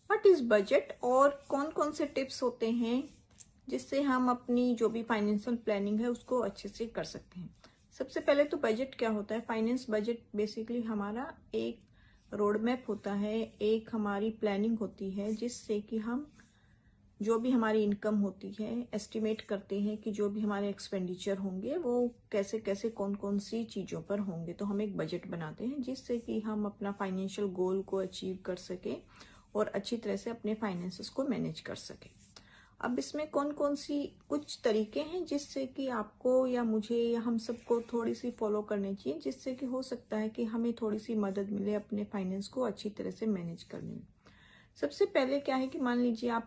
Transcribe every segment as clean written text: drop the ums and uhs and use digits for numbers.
What is budget और कौन कौन से टिप्स होते हैं जिससे हम अपनी जो भी फाइनेंशियल प्लानिंग है उसको अच्छे से कर सकते हैं। सबसे पहले तो बजट क्या होता है। फाइनेंस बजट बेसिकली हमारा एक रोड मैप होता है, एक हमारी प्लानिंग होती है जिससे कि हम जो भी हमारी इनकम होती है एस्टिमेट करते हैं कि जो भी हमारे एक्सपेंडिचर होंगे वो कैसे कैसे कौन कौन सी चीज़ों पर होंगे। तो हम एक बजट बनाते हैं जिससे कि हम अपना फाइनेंशियल गोल को अचीव कर सकें और अच्छी तरह से अपने फाइनेंसेस को मैनेज कर सकें। अब इसमें कौन कौन सी कुछ तरीके हैं जिससे कि आपको या मुझे या हम सबको थोड़ी सी फॉलो करनी चाहिए, जिससे कि हो सकता है कि हमें थोड़ी सी मदद मिले अपने फाइनेंस को अच्छी तरह से मैनेज करने में। सबसे पहले क्या है कि मान लीजिए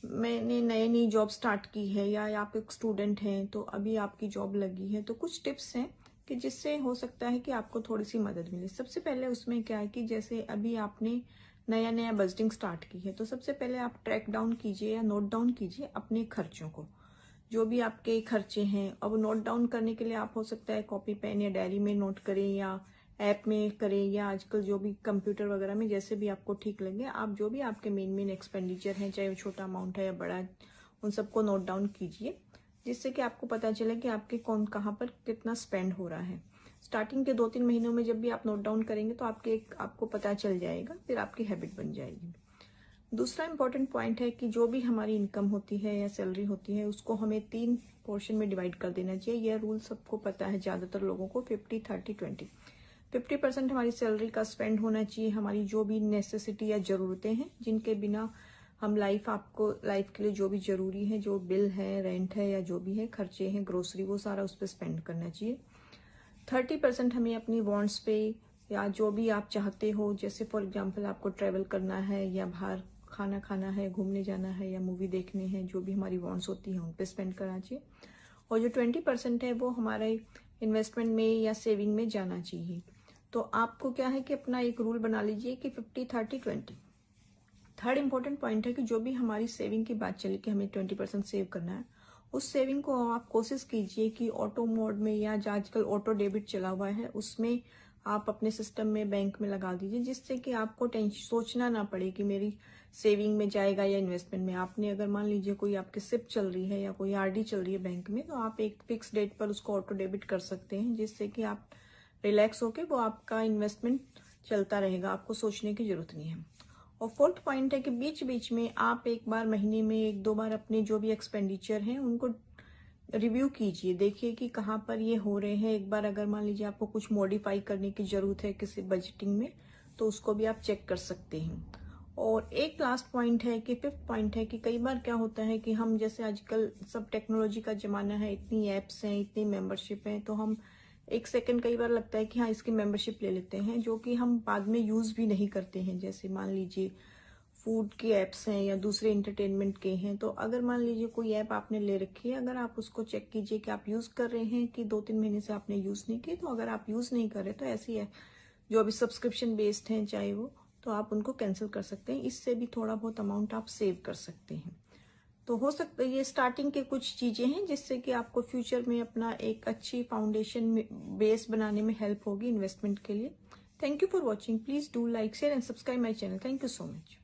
मैंने नई जॉब स्टार्ट की है या आप एक स्टूडेंट हैं तो अभी आपकी जॉब लगी है, तो कुछ टिप्स हैं कि जिससे हो सकता है कि आपको थोड़ी सी मदद मिले। सबसे पहले उसमें क्या है कि जैसे अभी आपने नया नया बजटिंग स्टार्ट की है तो सबसे पहले आप ट्रैक डाउन कीजिए या नोट डाउन कीजिए अपने खर्चों को, जो भी आपके खर्चे हैं। अब नोट डाउन करने के लिए आप हो सकता है कॉपी पेन या डायरी में नोट करें या ऐप में करें या आजकल जो भी कंप्यूटर वगैरह में, जैसे भी आपको ठीक लगे। आप जो भी आपके मेन एक्सपेंडिचर हैं, चाहे वो छोटा अमाउंट है या बड़ा, उन सबको नोट डाउन कीजिए जिससे कि आपको पता चले कि आपके कौन कहाँ पर कितना स्पेंड हो रहा है। स्टार्टिंग के 2-3 महीनों में जब भी आप नोट डाउन करेंगे तो आपको पता चल जाएगा, फिर आपकी हैबिट बन जाएगी। दूसरा इंपॉर्टेंट पॉइंट है कि जो भी हमारी इनकम होती है या सैलरी होती है उसको हमें 3 पोर्शन में डिवाइड कर देना चाहिए। यह रूल सबको पता है, ज़्यादातर लोगों को 50-30-20। 50% हमारी सैलरी का स्पेंड होना चाहिए हमारी जो भी नेसेसिटी या ज़रूरतें हैं जिनके बिना हम लाइफ के लिए जो भी ज़रूरी है, जो बिल है, रेंट है या जो भी है खर्चे हैं, ग्रोसरी, वो सारा उस पर स्पेंड करना चाहिए। 30% हमें अपनी वांट्स पे या जो भी आप चाहते हो, जैसे फॉर एग्जांपल आपको ट्रैवल करना है या बाहर खाना खाना है, घूमने जाना है या मूवी देखने हैं, जो भी हमारी वांट्स होती हैं उन पे स्पेंड करना चाहिए। और जो 20% है वो हमारे इन्वेस्टमेंट में या सेविंग में जाना चाहिए। तो आपको क्या है कि अपना एक रूल बना लीजिए कि 50-30-20। थर्ड इंपॉर्टेंट पॉइंट है कि जो भी हमारी सेविंग की बात चली कि हमें 20% सेव करना है, उस सेविंग को आप कोशिश कीजिए कि ऑटो मोड में या जो आजकल ऑटो डेबिट चला हुआ है उसमें आप अपने सिस्टम में बैंक में लगा दीजिए, जिससे कि आपको टेंशन सोचना ना पड़े कि मेरी सेविंग में जाएगा या इन्वेस्टमेंट में। आपने अगर मान लीजिए कोई आपकी सिप चल रही है या कोई आरडी चल रही है बैंक में, तो आप एक फिक्स डेट पर उसको ऑटो डेबिट कर सकते हैं जिससे कि आप रिलैक्स होके वो आपका इन्वेस्टमेंट चलता रहेगा, आपको सोचने की जरूरत नहीं है। और फोर्थ पॉइंट है कि बीच बीच में आप एक बार महीने में 1-2 बार अपने जो भी एक्सपेंडिचर हैं उनको रिव्यू कीजिए, देखिए कि कहाँ पर ये हो रहे हैं। एक बार अगर मान लीजिए आपको कुछ मॉडिफाई करने की जरूरत है किसी बजटिंग में, तो उसको भी आप चेक कर सकते हैं। और एक लास्ट पॉइंट है कि फिफ्थ पॉइंट है कि कई बार क्या होता है कि हम जैसे आजकल सब टेक्नोलॉजी का जमाना है, इतनी एप्स हैं, इतनी मेंबरशिप है, तो हम एक सेकंड कई बार लगता है कि हाँ इसकी मेंबरशिप ले लेते हैं, जो कि हम बाद में यूज भी नहीं करते हैं। जैसे मान लीजिए फूड की एप्स हैं या दूसरे इंटरटेनमेंट के हैं, तो अगर मान लीजिए कोई ऐप आपने ले रखी है, अगर आप उसको चेक कीजिए कि आप यूज कर रहे हैं कि 2-3 महीने से आपने यूज नहीं की, तो अगर आप यूज नहीं कर रहे तो ऐसी है जो अभी सब्सक्रिप्शन बेस्ड हैं चाहे वो, तो आप उनको कैंसिल कर सकते हैं। इससे भी थोड़ा बहुत अमाउंट आप सेव कर सकते हैं। तो हो सकता है ये स्टार्टिंग के कुछ चीजें हैं जिससे कि आपको फ्यूचर में अपना एक अच्छी फाउंडेशन बेस बनाने में हेल्प होगी इन्वेस्टमेंट के लिए। Thank you for watching. Please do like, share and subscribe my channel. Thank you so much.